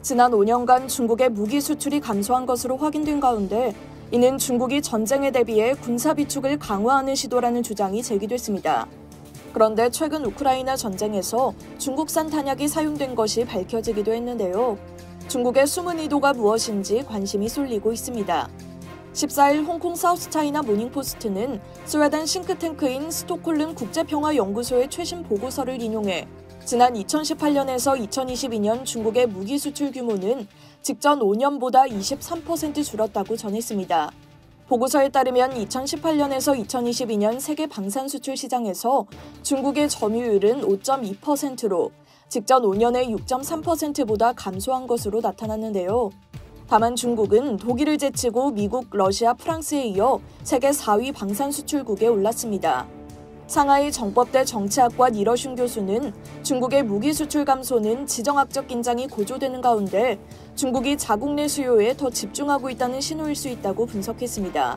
지난 5년간 중국의 무기 수출이 감소한 것으로 확인된 가운데 이는 중국이 전쟁에 대비해 군사 비축을 강화하는 시도라는 주장이 제기됐습니다. 그런데 최근 우크라이나 전쟁에서 중국산 탄약이 사용된 것이 밝혀지기도 했는데요. 중국의 숨은 의도가 무엇인지 관심이 쏠리고 있습니다. 14일 홍콩 사우스차이나 모닝포스트는 스웨덴 싱크탱크인 스톡홀름 국제평화연구소의 최신 보고서를 인용해 지난 2018년에서 2022년 중국의 무기 수출 규모는 직전 5년보다 23% 줄었다고 전했습니다. 보고서에 따르면 2018년에서 2022년 세계 방산 수출 시장에서 중국의 점유율은 5.2%로 직전 5년의 6.3%보다 감소한 것으로 나타났는데요. 다만 중국은 독일을 제치고 미국, 러시아, 프랑스에 이어 세계 4위 방산 수출국에 올랐습니다. 상하이 정법대 정치학과 니러슌 교수는 중국의 무기 수출 감소는 지정학적 긴장이 고조되는 가운데 중국이 자국 내 수요에 더 집중하고 있다는 신호일 수 있다고 분석했습니다.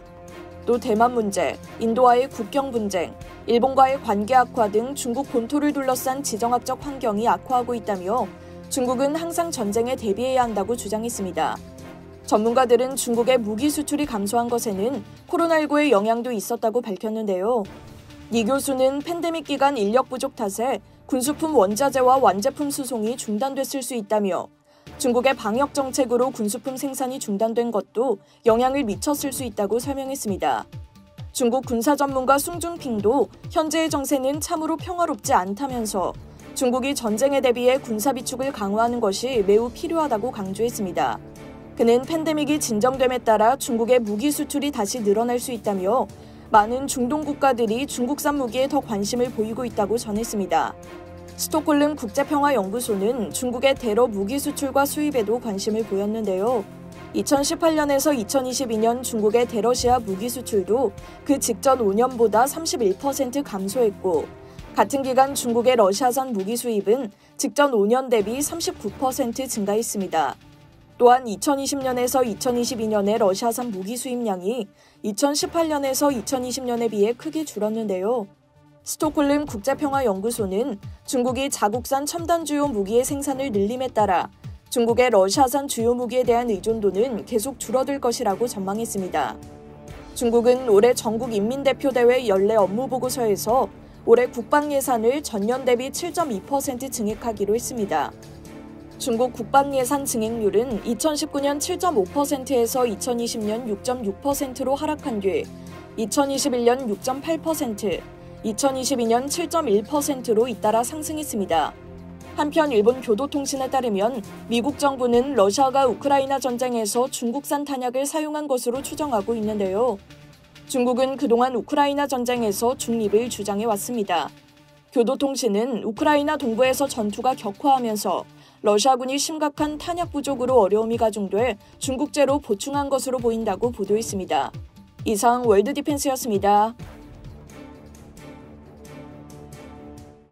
또 대만 문제, 인도와의 국경 분쟁, 일본과의 관계 악화 등 중국 본토를 둘러싼 지정학적 환경이 악화하고 있다며 중국은 항상 전쟁에 대비해야 한다고 주장했습니다. 전문가들은 중국의 무기 수출이 감소한 것에는 코로나19의 영향도 있었다고 밝혔는데요. 이 교수는 팬데믹 기간 인력 부족 탓에 군수품 원자재와 완제품 수송이 중단됐을 수 있다며 중국의 방역 정책으로 군수품 생산이 중단된 것도 영향을 미쳤을 수 있다고 설명했습니다. 중국 군사 전문가 숭중핑도 현재의 정세는 참으로 평화롭지 않다면서 중국이 전쟁에 대비해 군사 비축을 강화하는 것이 매우 필요하다고 강조했습니다. 그는 팬데믹이 진정됨에 따라 중국의 무기 수출이 다시 늘어날 수 있다며 많은 중동 국가들이 중국산 무기에 더 관심을 보이고 있다고 전했습니다. 스톡홀름 국제평화연구소는 중국의 대러 무기 수출과 수입에도 관심을 보였는데요. 2018년에서 2022년 중국의 대러시아 무기 수출도 그 직전 5년보다 31% 감소했고 같은 기간 중국의 러시아산 무기 수입은 직전 5년 대비 39% 증가했습니다. 또한 2020년에서 2022년의 러시아산 무기 수입량이 2018년에서 2020년에 비해 크게 줄었는데요. 스톡홀름 국제평화연구소는 중국이 자국산 첨단 주요 무기의 생산을 늘림에 따라 중국의 러시아산 주요 무기에 대한 의존도는 계속 줄어들 것이라고 전망했습니다. 중국은 올해 전국인민대표대회 연례 업무보고서에서 올해 국방 예산을 전년 대비 7.2% 증액하기로 했습니다. 중국 국방 예산 증액률은 2019년 7.5%에서 2020년 6.6%로 하락한 뒤 2021년 6.8%, 2022년 7.1%로 잇따라 상승했습니다. 한편 일본 교도통신에 따르면 미국 정부는 러시아가 우크라이나 전쟁에서 중국산 탄약을 사용한 것으로 추정하고 있는데요. 중국은 그동안 우크라이나 전쟁에서 중립을 주장해 왔습니다. 교도통신은 우크라이나 동부에서 전투가 격화하면서 러시아군이 심각한 탄약 부족으로 어려움이 가중돼 중국제로 보충한 것으로 보인다고 보도했습니다. 이상 월드디펜스였습니다.